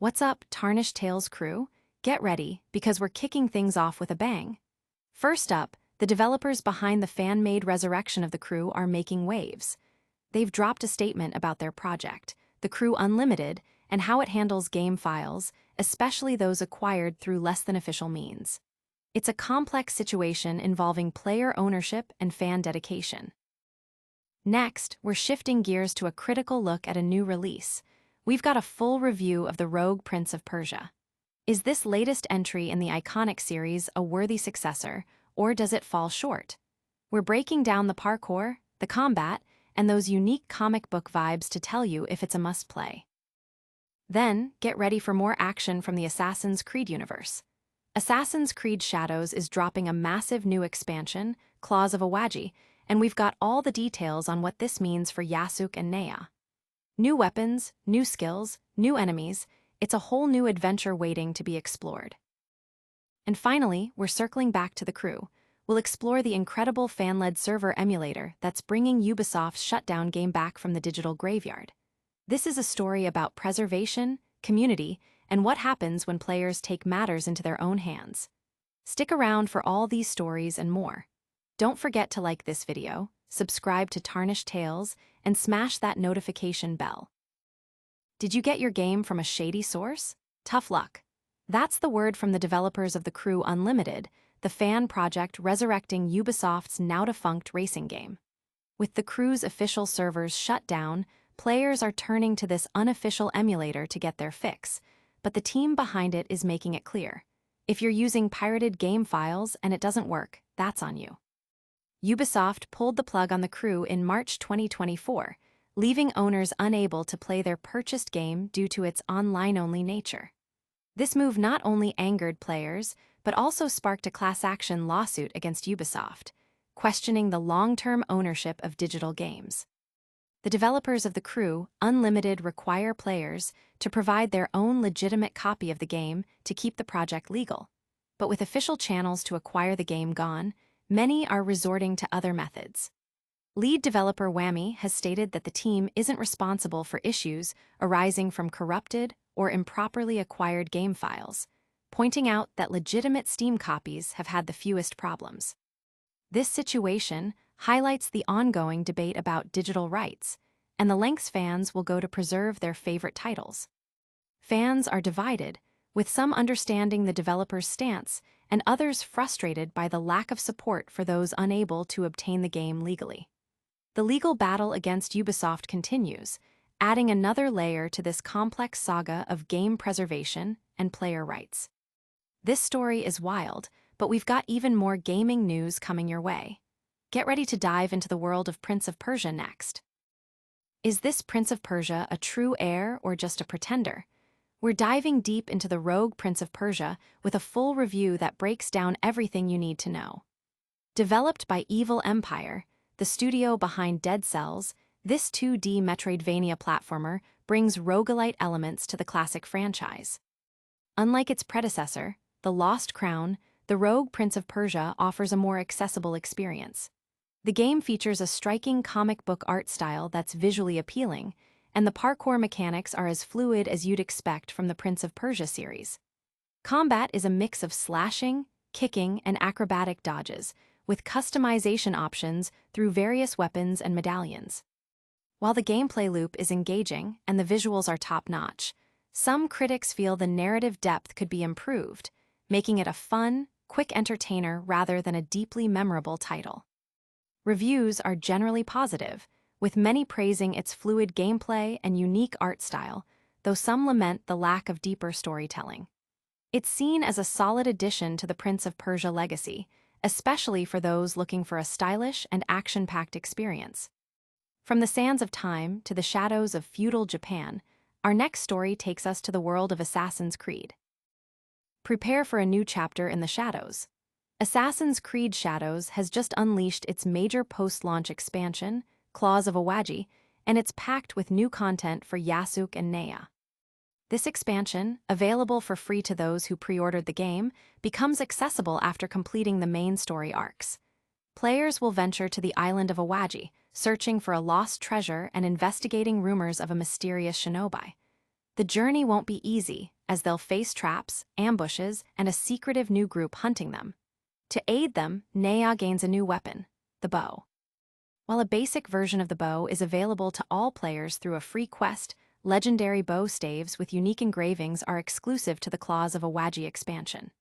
What's up, Tarnished Tales crew? Get ready, because we're kicking things off with a bang. First up, the developers behind the fan-made resurrection of the crew are making waves. They've dropped a statement about their project, The Crew Unlimited, and how it handles game files, especially those acquired through less than official means. It's a complex situation involving player ownership and fan dedication. Next, we're shifting gears to a critical look at a new release. We've got a full review of the Rogue Prince of Persia. Is this latest entry in the iconic series a worthy successor, or does it fall short? We're breaking down the parkour, the combat, and those unique comic book vibes to tell you if it's a must-play. Then, get ready for more action from the Assassin's Creed universe. Assassin's Creed Shadows is dropping a massive new expansion, Claws of Awaji, and we've got all the details on what this means for Yasuk and Nea. New weapons, new skills, new enemies, it's a whole new adventure waiting to be explored. And finally, we're circling back to the crew. We'll explore the incredible fan-led server emulator that's bringing Ubisoft's shutdown game back from the digital graveyard. This is a story about preservation, community, and what happens when players take matters into their own hands. Stick around for all these stories and more. Don't forget to like this video, subscribe to Tarnished Tales, and smash that notification bell. Did you get your game from a shady source? Tough luck. That's the word from the developers of The Crew Unlimited, the fan project resurrecting Ubisoft's now-defunct racing game. With the crew's official servers shut down, players are turning to this unofficial emulator to get their fix, but the team behind it is making it clear. If you're using pirated game files and it doesn't work, that's on you. Ubisoft pulled the plug on the crew in March 2024, leaving owners unable to play their purchased game due to its online-only nature. This move not only angered players, but also sparked a class-action lawsuit against Ubisoft, questioning the long-term ownership of digital games. The developers of The Crew Unlimited require players to provide their own legitimate copy of the game to keep the project legal. But with official channels to acquire the game gone, many are resorting to other methods. Lead developer Whammy has stated that the team isn't responsible for issues arising from corrupted or improperly acquired game files, pointing out that legitimate Steam copies have had the fewest problems. This situation highlights the ongoing debate about digital rights and the lengths fans will go to preserve their favorite titles. Fans are divided, with some understanding the developer's stance and others frustrated by the lack of support for those unable to obtain the game legally. The legal battle against Ubisoft continues, adding another layer to this complex saga of game preservation and player rights. This story is wild, but we've got even more gaming news coming your way. Get ready to dive into the world of Prince of Persia next. Is this Prince of Persia a true heir or just a pretender? We're diving deep into the Rogue Prince of Persia with a full review that breaks down everything you need to know. Developed by Evil Empire, the studio behind Dead Cells, this 2D Metroidvania platformer brings roguelite elements to the classic franchise. Unlike its predecessor, The Lost Crown, the Rogue Prince of Persia offers a more accessible experience. The game features a striking comic book art style that's visually appealing, and the parkour mechanics are as fluid as you'd expect from the Prince of Persia series. Combat is a mix of slashing, kicking, and acrobatic dodges, with customization options through various weapons and medallions. While the gameplay loop is engaging and the visuals are top-notch, some critics feel the narrative depth could be improved, making it a fun, quick entertainer rather than a deeply memorable title. Reviews are generally positive, with many praising its fluid gameplay and unique art style, though some lament the lack of deeper storytelling. It's seen as a solid addition to the Prince of Persia legacy, especially for those looking for a stylish and action-packed experience. From the sands of time to the shadows of feudal Japan, our next story takes us to the world of Assassin's Creed. Prepare for a new chapter in the shadows. Assassin's Creed Shadows has just unleashed its major post-launch expansion, Claws of Awaji, and it's packed with new content for Yasuk and Nea. This expansion, available for free to those who pre-ordered the game, becomes accessible after completing the main story arcs. Players will venture to the island of Awaji, searching for a lost treasure and investigating rumors of a mysterious shinobi. The journey won't be easy, as they'll face traps, ambushes, and a secretive new group hunting them. To aid them, Nea gains a new weapon, the bow. While a basic version of the bow is available to all players through a free quest, legendary bow staves with unique engravings are exclusive to the Claws of Awaji expansion.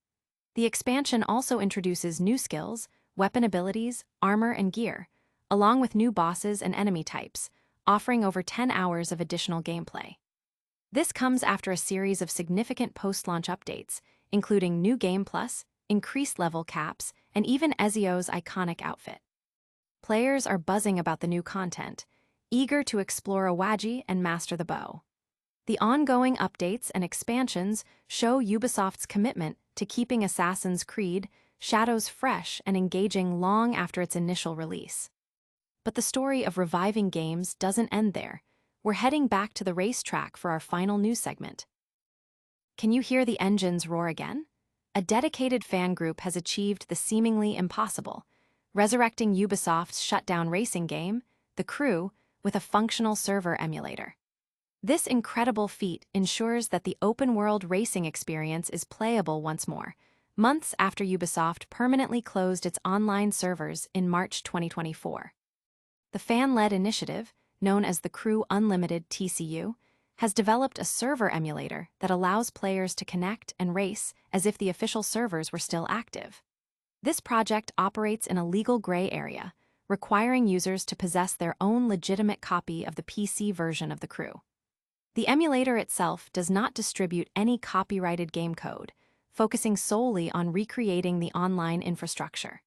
The expansion also introduces new skills, weapon abilities, armor, and gear, along with new bosses and enemy types, offering over 10 hours of additional gameplay. This comes after a series of significant post-launch updates, including new Game Plus, increased level caps, and even Ezio's iconic outfit. Players are buzzing about the new content, eager to explore Awaji and master the bow. The ongoing updates and expansions show Ubisoft's commitment to keeping Assassin's Creed Shadows fresh and engaging long after its initial release. But the story of reviving games doesn't end there. We're heading back to the racetrack for our final news segment. Can you hear the engines roar again? A dedicated fan group has achieved the seemingly impossible, resurrecting Ubisoft's shutdown racing game, The Crew, with a functional server emulator. This incredible feat ensures that the open-world racing experience is playable once more, months after Ubisoft permanently closed its online servers in March 2024. The fan-led initiative, known as the Crew Unlimited TCU, has developed a server emulator that allows players to connect and race as if the official servers were still active. This project operates in a legal gray area, requiring users to possess their own legitimate copy of the PC version of the Crew. The emulator itself does not distribute any copyrighted game code, focusing solely on recreating the online infrastructure.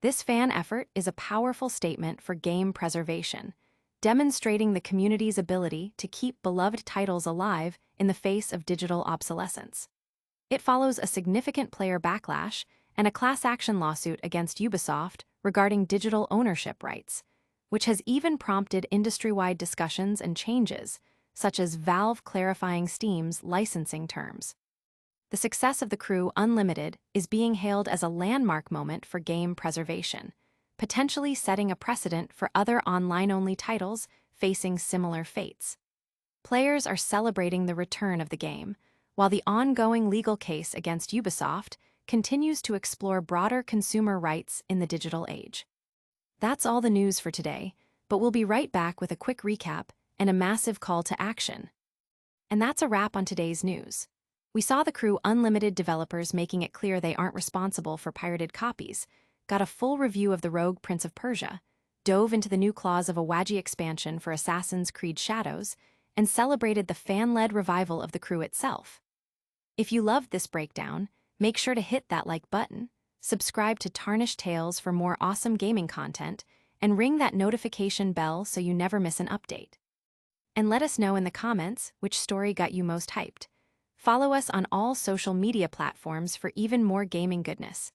This fan effort is a powerful statement for game preservation, demonstrating the community's ability to keep beloved titles alive in the face of digital obsolescence. It follows a significant player backlash and a class action lawsuit against Ubisoft regarding digital ownership rights, which has even prompted industry-wide discussions and changes, such as Valve clarifying Steam's licensing terms. The success of The Crew Unlimited is being hailed as a landmark moment for game preservation, potentially setting a precedent for other online-only titles facing similar fates. Players are celebrating the return of the game, while the ongoing legal case against Ubisoft continues to explore broader consumer rights in the digital age. That's all the news for today, but we'll be right back with a quick recap and a massive call to action. And that's a wrap on today's news. We saw The Crew Unlimited developers making it clear they aren't responsible for pirated copies, got a full review of the Rogue Prince of Persia, dove into the new Claws of Awaji expansion for Assassin's Creed Shadows, and celebrated the fan-led revival of The Crew itself. If you loved this breakdown, make sure to hit that like button, subscribe to Tarnished Tales for more awesome gaming content, and ring that notification bell so you never miss an update. And let us know in the comments which story got you most hyped. Follow us on all social media platforms for even more gaming goodness.